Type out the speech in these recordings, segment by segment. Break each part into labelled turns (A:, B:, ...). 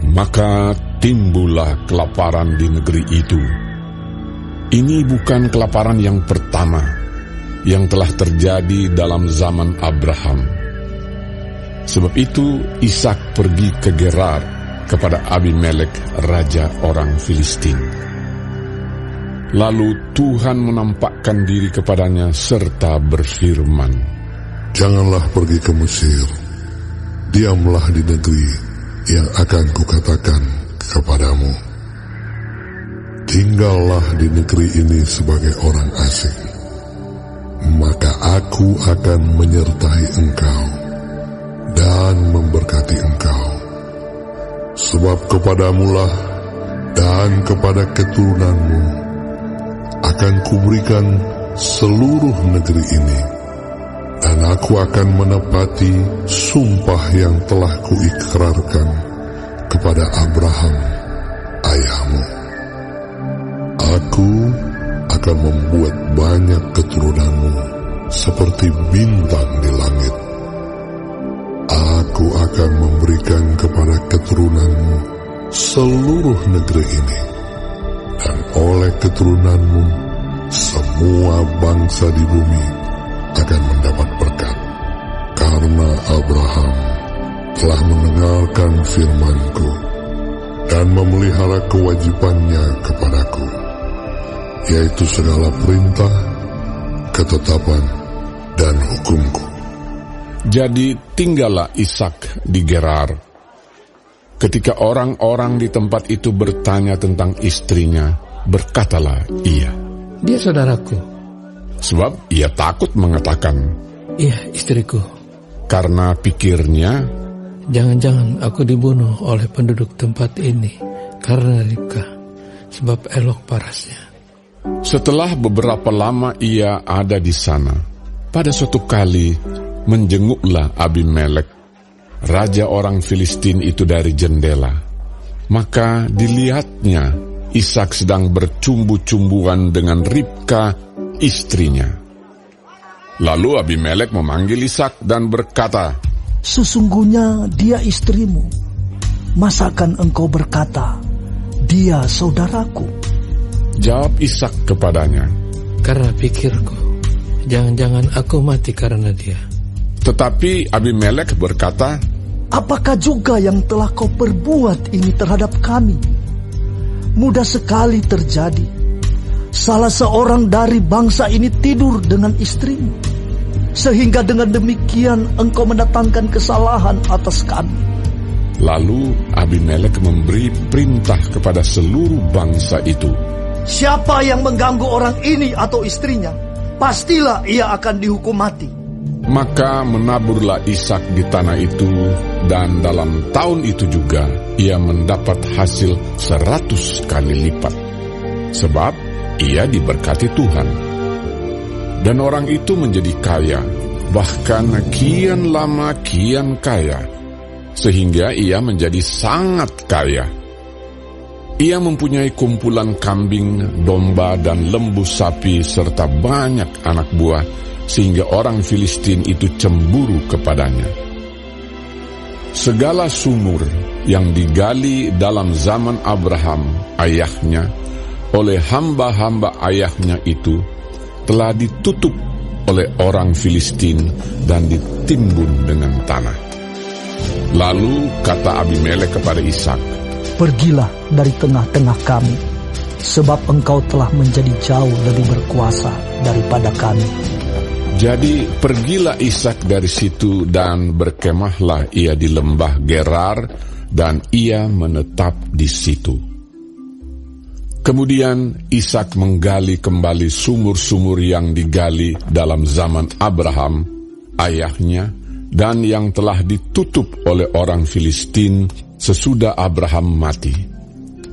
A: Maka timbullah kelaparan di negeri itu. Ini bukan kelaparan yang pertama yang telah terjadi dalam zaman Abraham. Sebab itu Ishak pergi ke Gerar kepada Abimelek, raja orang Filistin. Lalu Tuhan menampakkan diri kepadanya serta berfirman,
B: "Janganlah pergi ke Mesir, diamlah di negeri yang akan kukatakan kepadamu. Tinggallah di negeri ini sebagai orang asing, maka aku akan menyertai engkau dan memberkati engkau. Sebab kepadamulah dan kepada keturunanmu akan kuberikan seluruh negeri ini, dan aku akan menepati sumpah yang telah kuikrarkan kepada Abraham, ayahmu. Aku akan membuat banyak keturunanmu seperti bintang di langit. Aku akan memberikan kepada keturunanmu seluruh negeri ini, dan oleh keturunanmu semua bangsa di bumi akan mendapat berkat, karena Abraham telah mendengarkan firman-Ku dan memelihara kewajibannya kepadaku, yaitu segala perintah, ketetapan, dan hukum-Ku."
A: Jadi tinggallah Ishak di Gerar. Ketika orang-orang di tempat itu bertanya tentang istrinya, berkatalah ia,
C: "Dia saudaraku."
A: Sebab ia takut mengatakan,
C: "Iya, istriku."
A: Karena pikirnya,
C: "Jangan-jangan aku dibunuh oleh penduduk tempat ini karena Ribka, sebab elok parasnya."
A: setelah beberapa lama ia ada di sana, pada suatu kali menjenguklah Abimelek, raja orang Filistin itu dari jendela. Maka dilihatnya Ishak sedang bercumbu-cumbuan dengan Ribka, istrinya. Lalu Abimelek memanggil Ishak dan berkata,
D: "Sesungguhnya dia istrimu. Masakan engkau berkata, dia saudaraku?"
A: Jawab Ishak kepadanya,
C: "Karena pikirku, jangan-jangan aku mati karena dia."
A: Tetapi Abimelek berkata,
D: "Apakah juga yang telah kau perbuat ini terhadap kami? Mudah sekali terjadi. Salah seorang dari bangsa ini tidur dengan istrimu, sehingga dengan demikian engkau mendatangkan kesalahan atas kami."
A: Lalu Abimelek memberi perintah kepada seluruh bangsa itu,
D: "Siapa yang mengganggu orang ini atau istrinya, pastilah ia akan dihukum mati."
A: Maka menaburlah Ishak di tanah itu, dan dalam tahun itu juga ia mendapat hasil 100 kali lipat, sebab ia diberkati Tuhan. Dan orang itu menjadi kaya, bahkan kian lama kian kaya, sehingga ia menjadi sangat kaya. Ia mempunyai kumpulan kambing, domba, dan lembu sapi, serta banyak anak buah, sehingga orang Filistin itu cemburu kepadanya. Segala sumur yang digali dalam zaman Abraham, ayahnya, oleh hamba-hamba ayahnya itu, telah ditutup oleh orang Filistin dan ditimbun dengan tanah. Lalu kata Abimelek kepada Ishak,
D: "Pergilah dari tengah-tengah kami, sebab engkau telah menjadi jauh lebih berkuasa daripada kami."
A: Jadi pergilah Ishak dari situ, dan berkemahlah ia di lembah Gerar, dan ia menetap di situ. Kemudian Ishak menggali kembali sumur-sumur yang digali dalam zaman Abraham, ayahnya, dan yang telah ditutup oleh orang Filistin sesudah Abraham mati.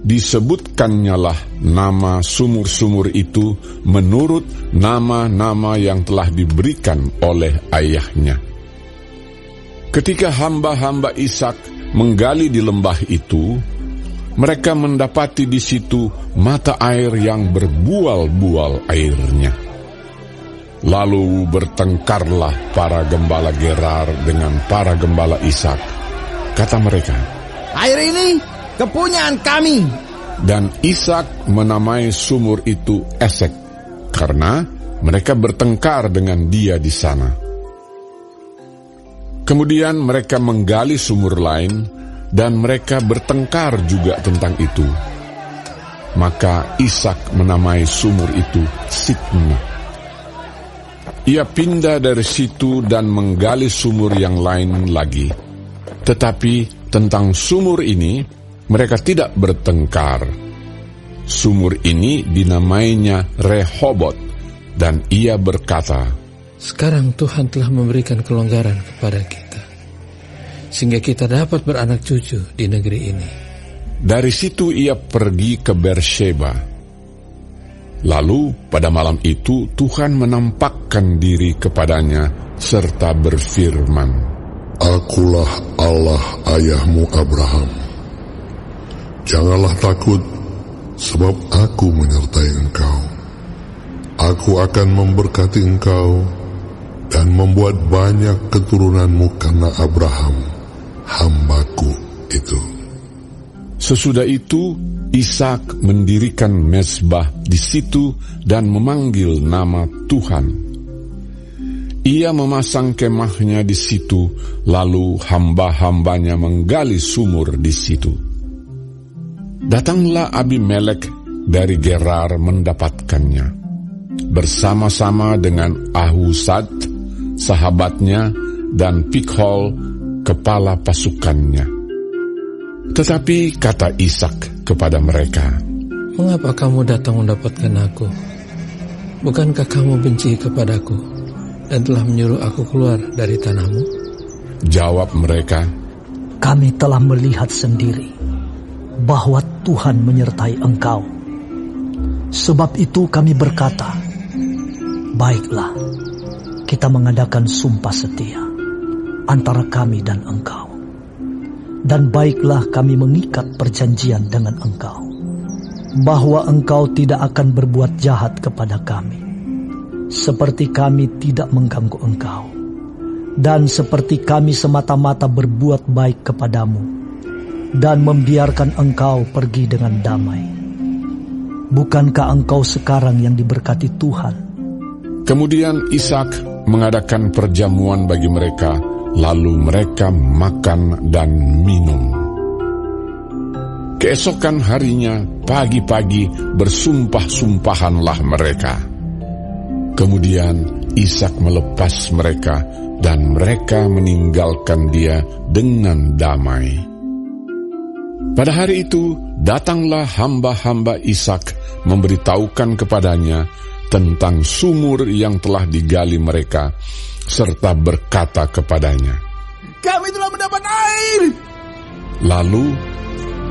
A: Disebutkannya lah nama sumur-sumur itu menurut nama-nama yang telah diberikan oleh ayahnya. Ketika hamba-hamba Ishak menggali di lembah itu, mereka mendapati di situ mata air yang berbual-bual airnya. Lalu bertengkarlah para gembala Gerar dengan para gembala Ishak. Kata mereka,
E: "Air ini kepunyaan kami.
A: Dan Ishak menamai sumur itu Esek, karena mereka bertengkar dengan dia di sana. Kemudian mereka menggali sumur lain, dan mereka bertengkar juga tentang itu. Maka Ishak menamai sumur itu Sitna. Ia pindah dari situ dan menggali sumur yang lain lagi. Tetapi tentang sumur ini, mereka tidak bertengkar. Sumur ini dinamainya Rehobot, dan ia berkata,
C: sekarang Tuhan telah memberikan kelonggaran kepada kita, sehingga kita dapat beranak cucu di negeri ini.
A: Dari situ ia pergi ke Beersheba. Lalu pada malam itu Tuhan menampakkan diri kepadanya serta berfirman,
B: Akulah Allah ayahmu Abraham. Janganlah takut, sebab aku menyertai engkau. Aku akan memberkati engkau dan membuat banyak keturunanmu karena Abraham, hamba-Ku itu.
A: Sesudah itu, Ishak mendirikan mezbah di situ dan memanggil nama Tuhan. Ia memasang kemahnya di situ, lalu hamba-hambanya menggali sumur di situ. Datanglah Abimelek dari Gerar mendapatkannya, bersama-sama dengan Ahuzat, sahabatnya, dan Pikhol, kepala pasukannya. Tetapi kata Ishak kepada mereka,
C: mengapa kamu datang mendapatkan aku? Bukankah kamu benci kepadaku dan telah menyuruh aku keluar dari tanahmu?
A: Jawab mereka,
D: kami telah melihat sendiri bahwa Tuhan menyertai engkau. Sebab itu kami berkata, baiklah, kita mengadakan sumpah setia antara kami dan engkau. Dan baiklah kami mengikat perjanjian dengan engkau, bahwa engkau tidak akan berbuat jahat kepada kami, seperti kami tidak mengganggu engkau, dan seperti kami semata-mata berbuat baik kepadamu, dan membiarkan engkau pergi dengan damai. Bukankah engkau sekarang yang diberkati Tuhan?
A: Kemudian Ishak mengadakan perjamuan bagi mereka, lalu mereka makan dan minum. Keesokan harinya, pagi-pagi bersumpah-sumpahanlah mereka. Kemudian Ishak melepas mereka, dan mereka meninggalkan dia dengan damai. Pada hari itu, datanglah hamba-hamba Ishak memberitahukan kepadanya tentang sumur yang telah digali mereka, serta berkata kepadanya,
E: kami telah mendapat air.
A: Lalu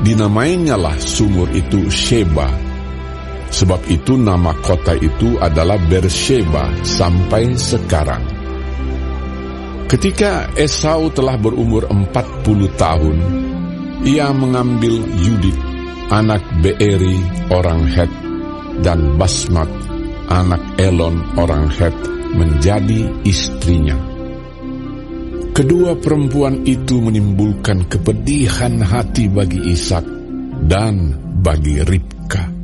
A: dinamainyalah sumur itu Sheba. Sebab itu nama kota itu adalah Beersheba sampai sekarang. Ketika Esau telah berumur 40 tahun, ia mengambil Yudit, anak Beeri orang Het, dan Basmat, anak Elon orang Het, menjadi istrinya. Kedua perempuan itu menimbulkan kepedihan hati bagi Ishak dan bagi Ribka.